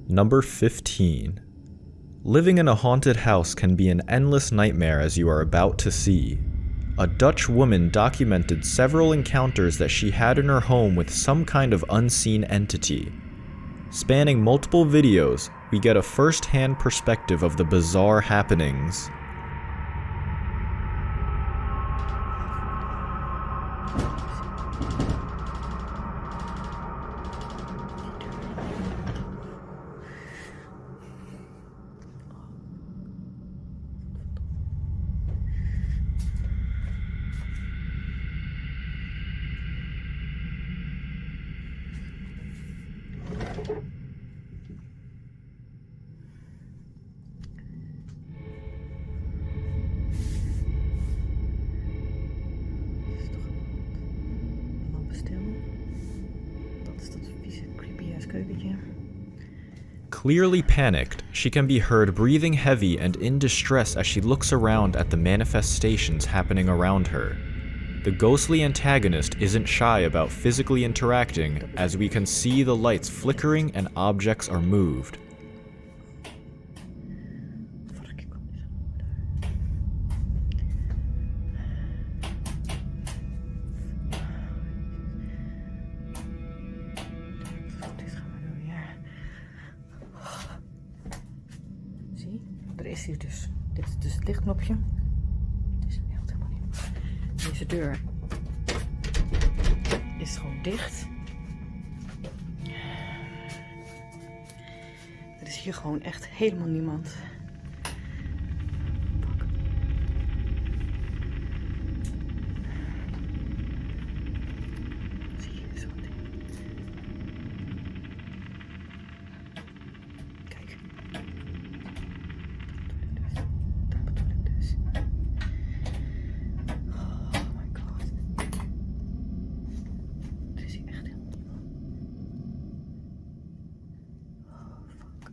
Number 15. Living in a haunted house can be an endless nightmare, as you are about to see. A Dutch woman documented several encounters that she had in her home with some kind of unseen entity. Spanning multiple videos, we get a first-hand perspective of the bizarre happenings. Clearly panicked, she can be heard breathing heavy and in distress as she looks around at the manifestations happening around her. The ghostly antagonist isn't shy about physically interacting, as we can see the lights flickering and objects are moved. Er is hier dus. Dit is dus het lichtknopje. Het is helemaal niet. Deze deur is gewoon dicht. Er is hier gewoon echt helemaal niemand. Zie je zo ding? Kijk. Dat bedoel ik dus. Oh my god. Er is hier echt helemaal niemand. Oh fuck.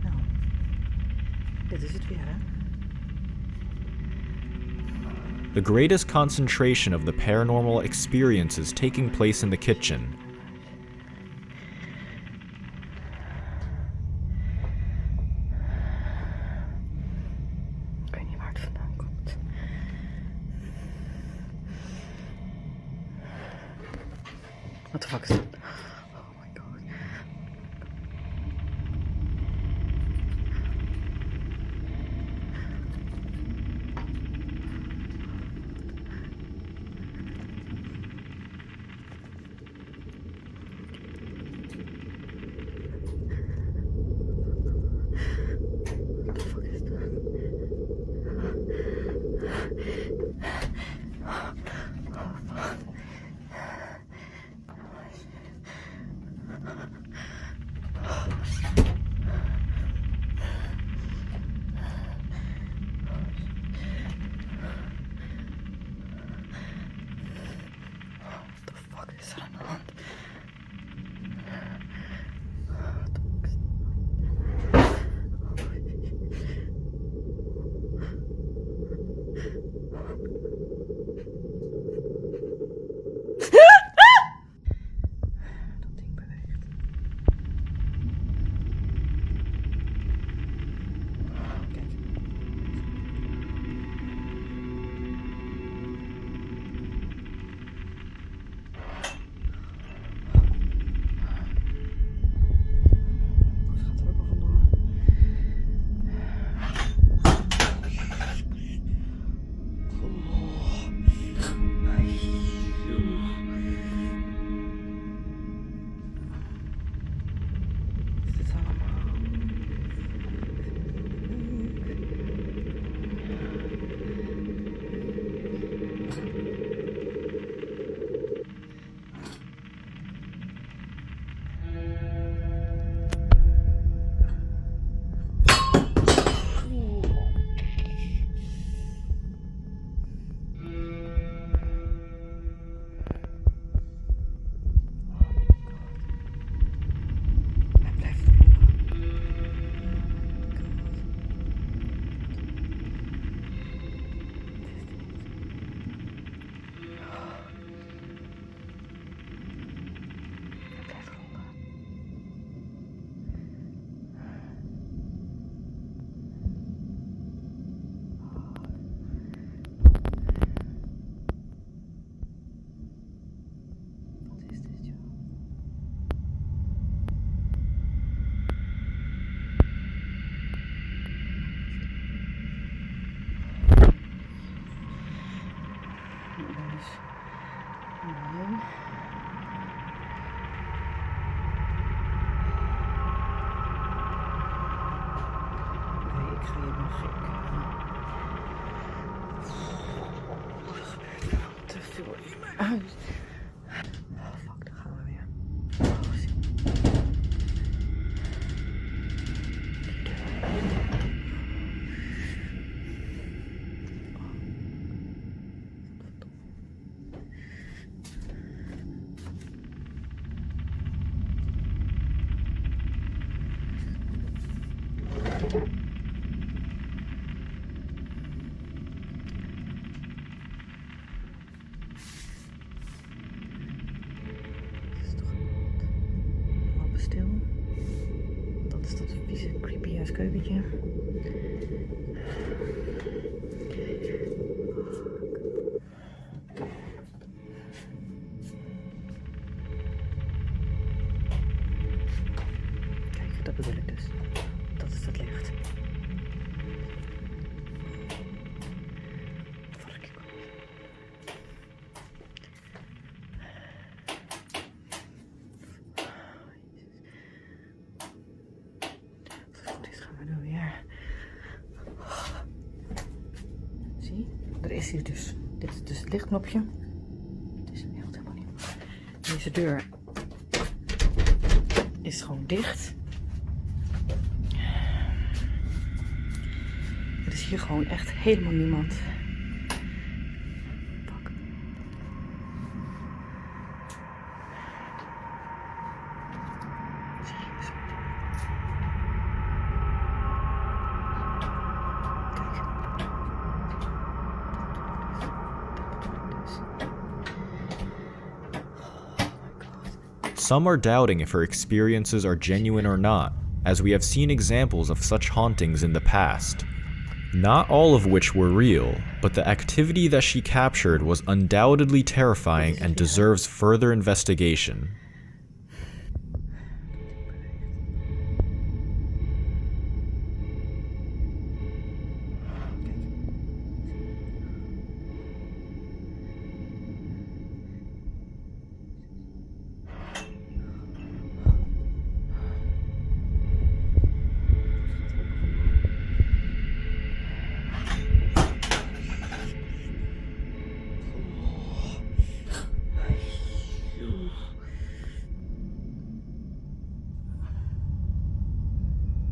Nou, dit is het weer, hè? The greatest concentration of the paranormal experiences taking place in the kitchen. Ik weet niet waar het vandaan komt. What the fuck is dat? Oh my god. What the fuck is dat? Oh, fuck. Te veel uit. Oh, fuck, daar gaan we weer. Oh, zie. Stil. Dat is dat vieze, creepy ass keukentje. Kijk, dat bedoel ik dus. Dat is het licht. Varkje komt. Dit gaan we doen weer. Zie, er is hier dus. Dit is dus het lichtknopje. Het is echt helemaal niet. Deze deur is gewoon dicht. Er is hier gewoon echt helemaal niemand. Pak. Zie je zo. Kijk. Some are doubting if her experiences are genuine or not, as we have seen examples of such hauntings in the past. Not all of which were real, but the activity that she captured was undoubtedly terrifying and deserves further investigation.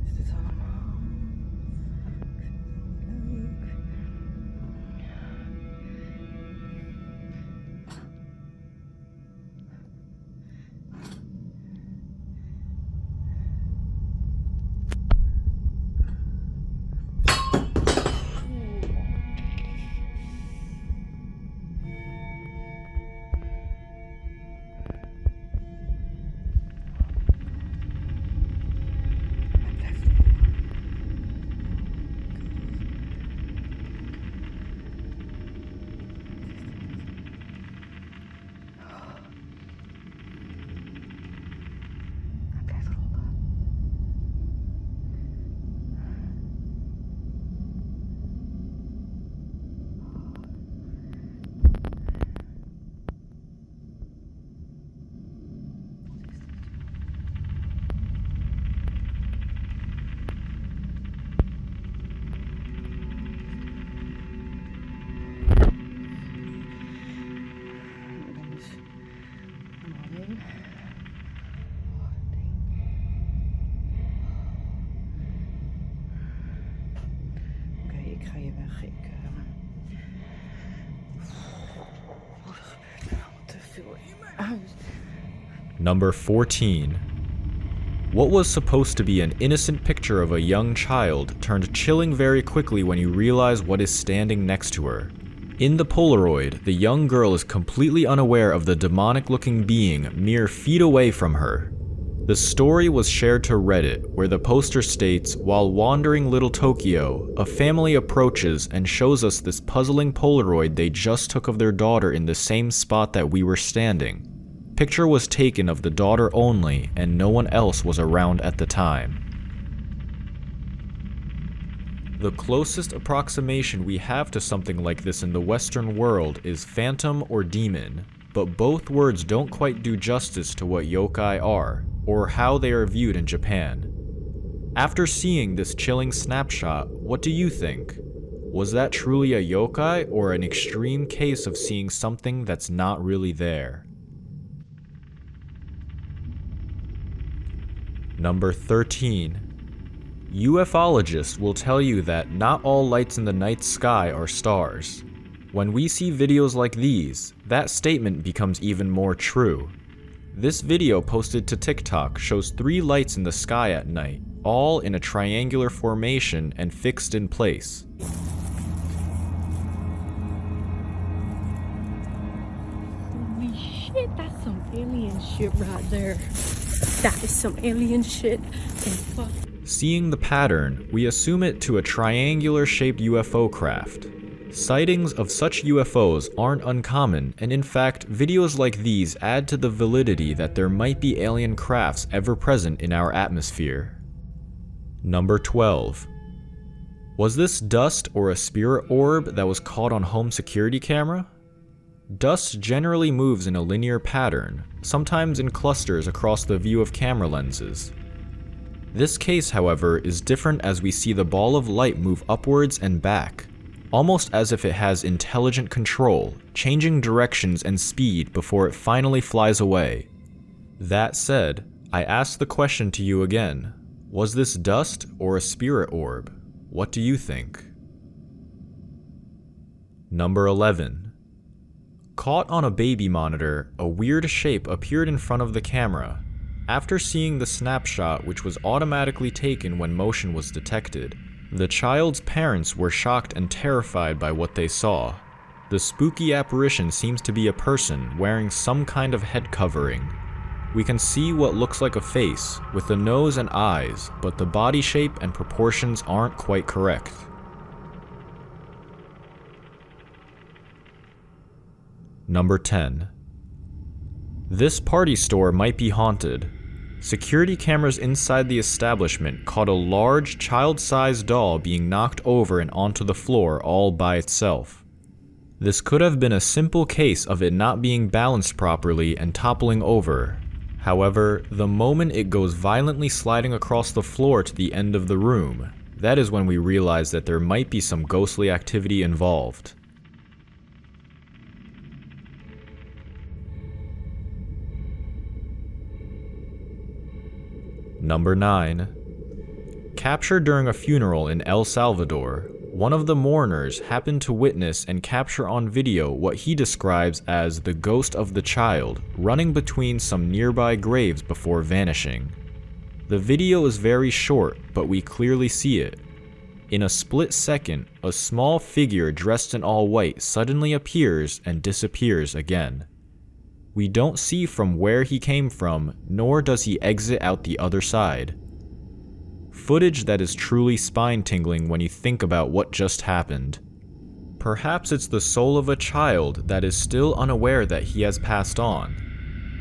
Is dit allemaal? Leuk. Hij blijft rollen. Dan is helemaal alleen. Oh, dat ding. Oké, ik ga hier weg. Oh, er gebeurt allemaal te veel uit. Number 14. What was supposed to be an innocent picture of a young child turned chilling very quickly when you realize what is standing next to her. In the Polaroid, the young girl is completely unaware of the demonic-looking being mere feet away from her. The story was shared to Reddit, where the poster states, "While wandering Little Tokyo, a family approaches and shows us this puzzling Polaroid they just took of their daughter in the same spot that we were standing. Picture was taken of the daughter only, and no one else was around at the time." The closest approximation we have to something like this in the Western world is phantom or demon, but both words don't quite do justice to what yokai are, or how they are viewed in Japan. After seeing this chilling snapshot, what do you think? Was that truly a yokai or an extreme case of seeing something that's not really there? Number 13. UFOlogists will tell you that not all lights in the night sky are stars. When we see videos like these, that statement becomes even more true. This video posted to TikTok shows 3 lights in the sky at night, all in a triangular formation and fixed in place. Holy shit, that's some alien shit right there. That is some alien shit. And fuck. Seeing the pattern, we assume it to a triangular-shaped UFO craft. Sightings of such UFOs aren't uncommon, and in fact, videos like these add to the validity that there might be alien crafts ever present in our atmosphere. Number 12. Was this dust or a spirit orb that was caught on home security camera? Dust generally moves in a linear pattern, sometimes in clusters across the view of camera lenses. This case, however, is different as we see the ball of light move upwards and back, almost as if it has intelligent control, changing directions and speed before it finally flies away. That said, I ask the question to you again. Was this dust or a spirit orb? What do you think? Number 11. Caught on a baby monitor, a weird shape appeared in front of the camera. After seeing the snapshot, which was automatically taken when motion was detected, the child's parents were shocked and terrified by what they saw. The spooky apparition seems to be a person wearing some kind of head covering. We can see what looks like a face, with a nose and eyes, but the body shape and proportions aren't quite correct. Number 10. This party store might be haunted. Security cameras inside the establishment caught a large, child-sized doll being knocked over and onto the floor all by itself. This could have been a simple case of it not being balanced properly and toppling over. However, the moment it goes violently sliding across the floor to the end of the room, that is when we realize that there might be some ghostly activity involved. Number 9. Captured during a funeral in El Salvador, one of the mourners happened to witness and capture on video what he describes as the ghost of the child running between some nearby graves before vanishing. The video is very short, but we clearly see it. In a split second, a small figure dressed in all white suddenly appears and disappears again. We don't see from where he came from, nor does he exit out the other side. Footage that is truly spine-tingling when you think about what just happened. Perhaps it's the soul of a child that is still unaware that he has passed on.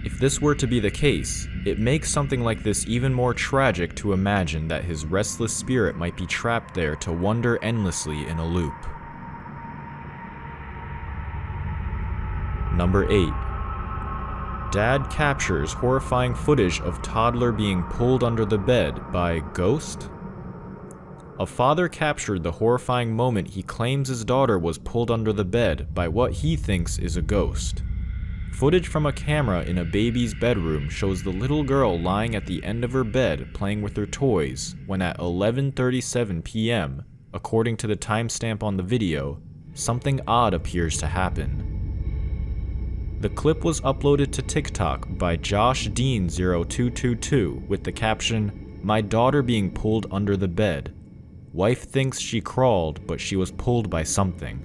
If this were to be the case, it makes something like this even more tragic to imagine that his restless spirit might be trapped there to wander endlessly in a loop. Number 8. Dad captures horrifying footage of toddler being pulled under the bed by ghost? A father captured the horrifying moment he claims his daughter was pulled under the bed by what he thinks is a ghost. Footage from a camera in a baby's bedroom shows the little girl lying at the end of her bed playing with her toys when at 11:37 p.m., according to the timestamp on the video, something odd appears to happen. The clip was uploaded to TikTok by Josh Dean 0222 with the caption, "My daughter being pulled under the bed. Wife thinks she crawled, but she was pulled by something."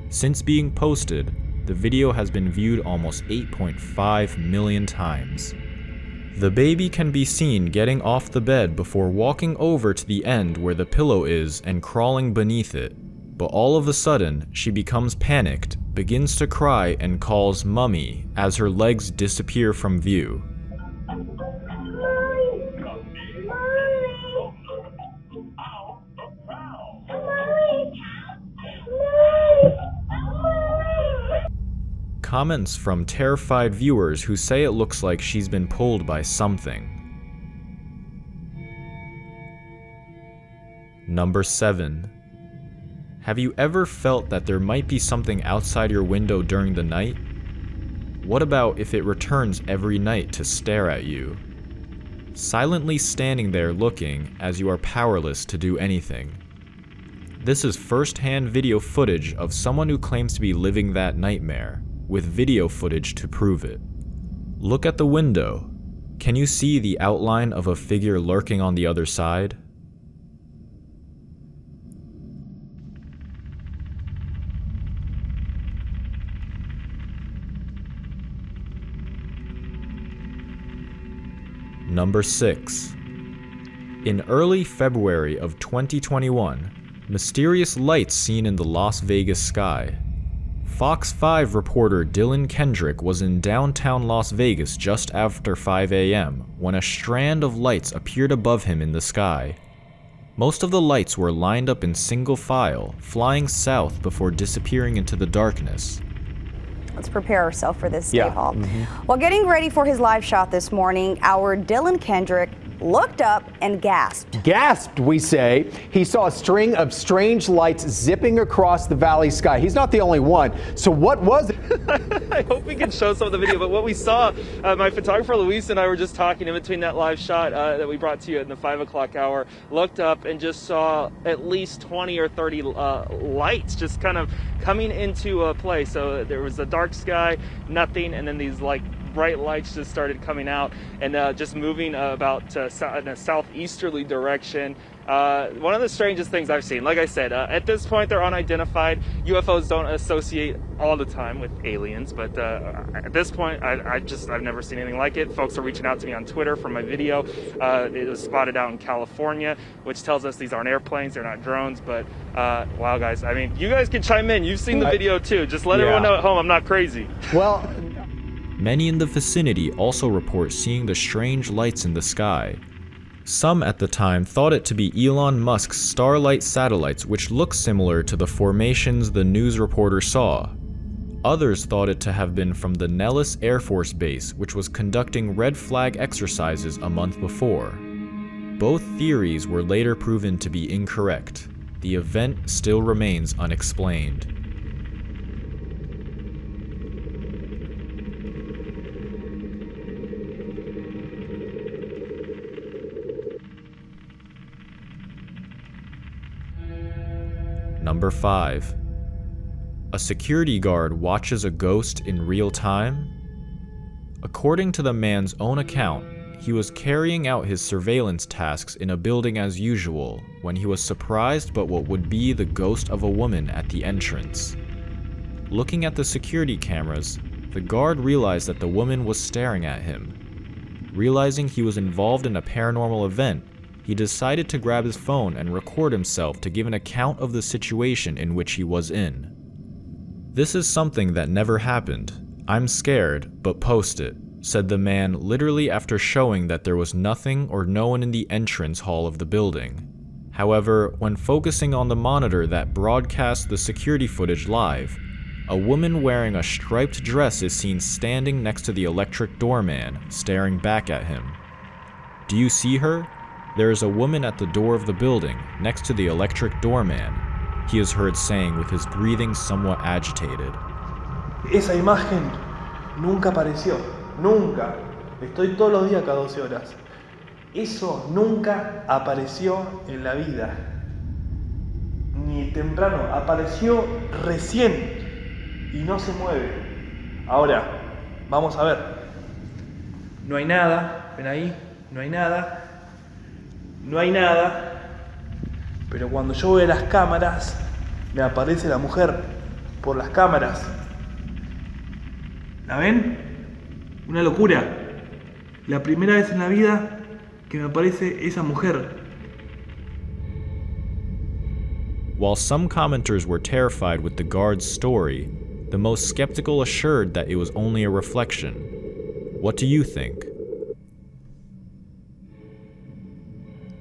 Since being posted, the video has been viewed almost 8.5 million times. The baby can be seen getting off the bed before walking over to the end where the pillow is and crawling beneath it. But all of a sudden, she becomes panicked, begins to cry, and calls "Mummy" as her legs disappear from view. Comments from terrified viewers who say it looks like she's been pulled by something. Number 7. Have you ever felt that there might be something outside your window during the night? What about if it returns every night to stare at you? Silently standing there looking as you are powerless to do anything. This is first-hand video footage of someone who claims to be living that nightmare, with video footage to prove it. Look at the window. Can you see the outline of a figure lurking on the other side? Number 6. In early February of 2021, mysterious lights seen in the Las Vegas sky. Fox 5 reporter Dylan Kendrick was in downtown Las Vegas just after 5 a.m. when a strand of lights appeared above him in the sky. Most of the lights were lined up in single file, flying south before disappearing into the darkness. Let's prepare ourselves for this, Dave Hall. While getting ready for his live shot this morning, our Dylan Kendrick looked up and gasped. Gasped, we say. He saw a string of strange lights zipping across the valley sky. He's not the only one. So what was it? I hope we can show some of the video, but what we saw, my photographer Luis and I were just talking in between that live shot that we brought to you in the 5 o'clock hour, looked up and just saw at least 20 or 30 lights just kind of coming into play. So there was a dark sky, nothing, and then these like bright lights just started coming out and just moving about in a southeasterly direction. One of the strangest things I've seen. Like I said, at this point they're unidentified. UFOs don't associate all the time with aliens, but at this point I've never seen anything like it. Folks are reaching out to me on Twitter for my video. It was spotted out in California, which tells us these aren't airplanes, they're not drones, but wow guys, I mean, you guys can chime in. You've seen the video too. Just let everyone know at home I'm not crazy. Well, many in the vicinity also report seeing the strange lights in the sky. Some at the time thought it to be Elon Musk's Starlight satellites, which look similar to the formations the news reporter saw. Others thought it to have been from the Nellis Air Force Base, which was conducting red flag exercises a month before. Both theories were later proven to be incorrect. The event still remains unexplained. Number 5. A security guard watches a ghost in real time? According to the man's own account, he was carrying out his surveillance tasks in a building as usual when he was surprised by what would be the ghost of a woman at the entrance. Looking at the security cameras, the guard realized that the woman was staring at him. Realizing he was involved in a paranormal event, he decided to grab his phone and record himself to give an account of the situation in which he was in. "This is something that never happened. I'm scared, but post it," said the man literally after showing that there was nothing or no one in the entrance hall of the building. However, when focusing on the monitor that broadcasts the security footage live, a woman wearing a striped dress is seen standing next to the electric doorman, staring back at him. "Do you see her? There is a woman at the door of the building, next to the electric doorman," he is heard saying with his breathing somewhat agitated. Esa imagen nunca apareció, nunca. Estoy todos los días cada 12 horas. Eso nunca apareció en la vida. Ni temprano, apareció recién y no se mueve. Ahora, vamos a ver. No hay nada, ven ahí, no hay nada. No hay nada, pero cuando yo veo las cámaras, me aparece la mujer por las cámaras. ¿La ven? Una locura. La primera vez en la vida que me aparece esa mujer. While some commenters were terrified with the guard's story, the most skeptical assured that it was only a reflection. What do you think?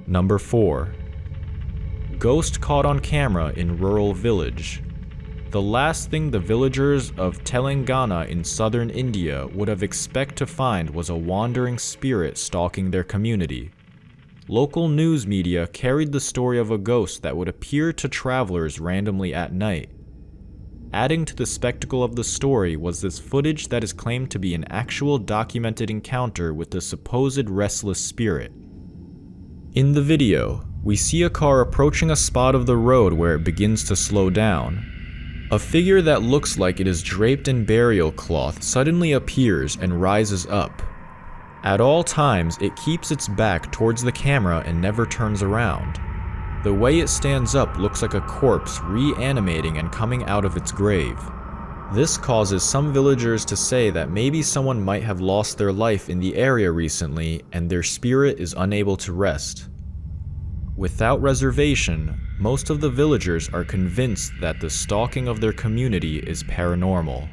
Number 4. Ghost caught on camera in rural village. The last thing the villagers of Telangana in southern India would have expected to find was a wandering spirit stalking their community. local news media carried the story of a ghost that would appear to travelers randomly at night. Adding to the spectacle of the story was this footage that is claimed to be an actual documented encounter with the supposed restless spirit. In the video, we see a car approaching a spot of the road where it begins to slow down. A figure that looks like it is draped in burial cloth suddenly appears and rises up. At all times, it keeps its back towards the camera and never turns around. The way it stands up looks like a corpse reanimating and coming out of its grave. This causes some villagers to say that maybe someone might have lost their life in the area recently and their spirit is unable to rest. Without reservation, most of the villagers are convinced that the stalking of their community is paranormal.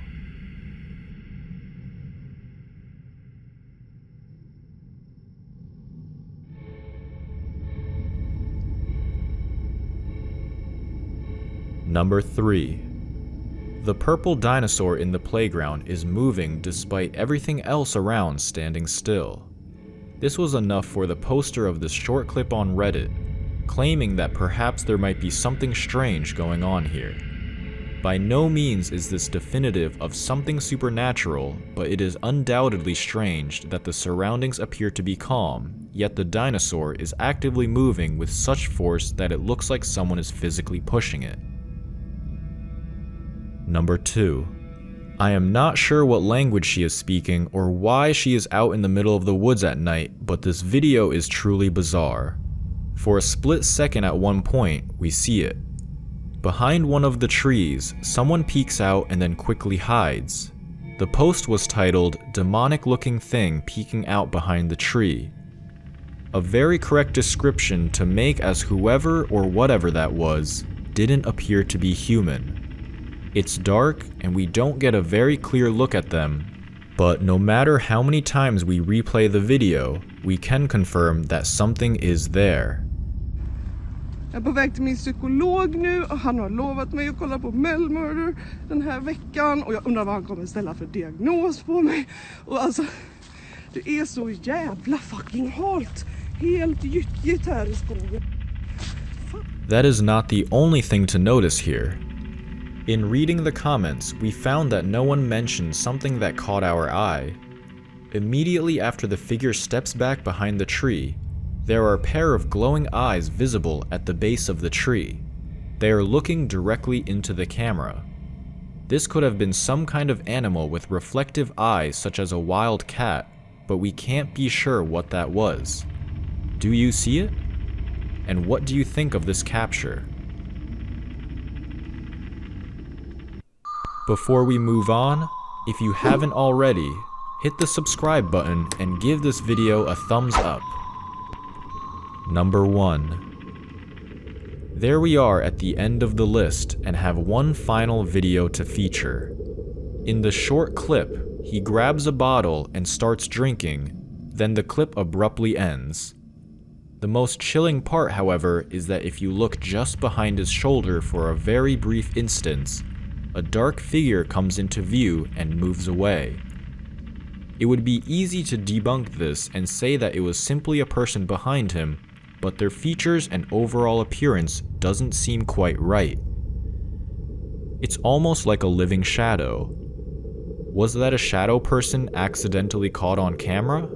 Number 3. The purple dinosaur in the playground is moving despite everything else around standing still. This was enough for the poster of this short clip on Reddit, claiming that perhaps there might be something strange going on here. By no means is this definitive of something supernatural, but it is undoubtedly strange that the surroundings appear to be calm, yet the dinosaur is actively moving with such force that it looks like someone is physically pushing it. Number 2. I am not sure what language she is speaking or why she is out in the middle of the woods at night, but this video is truly bizarre. For a split second at one point, we see it. Behind one of the trees, someone peeks out and then quickly hides. The post was titled, "Demonic looking thing peeking out behind the tree." A very correct description to make, as whoever or whatever that was didn't appear to be human. It's dark and we don't get a very clear look at them, but no matter how many times we replay the video, we can confirm that something is there. Jag är på väg till min psykolog nu och han har lovat mig att kolla på Mel Murder den här veckan och jag undrar vad han kommer ställa för diagnos på mig. Och alltså, det är så jävla fucking halt. Helt gyttjigt här i skogen. That is not the only thing to notice here. In reading the comments, we found that no one mentioned something that caught our eye. Immediately after the figure steps back behind the tree, there are a pair of glowing eyes visible at the base of the tree. They are looking directly into the camera. This could have been some kind of animal with reflective eyes such as a wild cat, but we can't be sure what that was. Do you see it? And what do you think of this capture? Before we move on, if you haven't already, hit the subscribe button and give this video a thumbs up. Number 1. There we are at the end of the list and have one final video to feature. In the short clip, he grabs a bottle and starts drinking, then the clip abruptly ends. The most chilling part, however, is that if you look just behind his shoulder for a very brief instant, a dark figure comes into view and moves away. It would be easy to debunk this and say that it was simply a person behind him, but their features and overall appearance doesn't seem quite right. It's almost like a living shadow. Was that a shadow person accidentally caught on camera?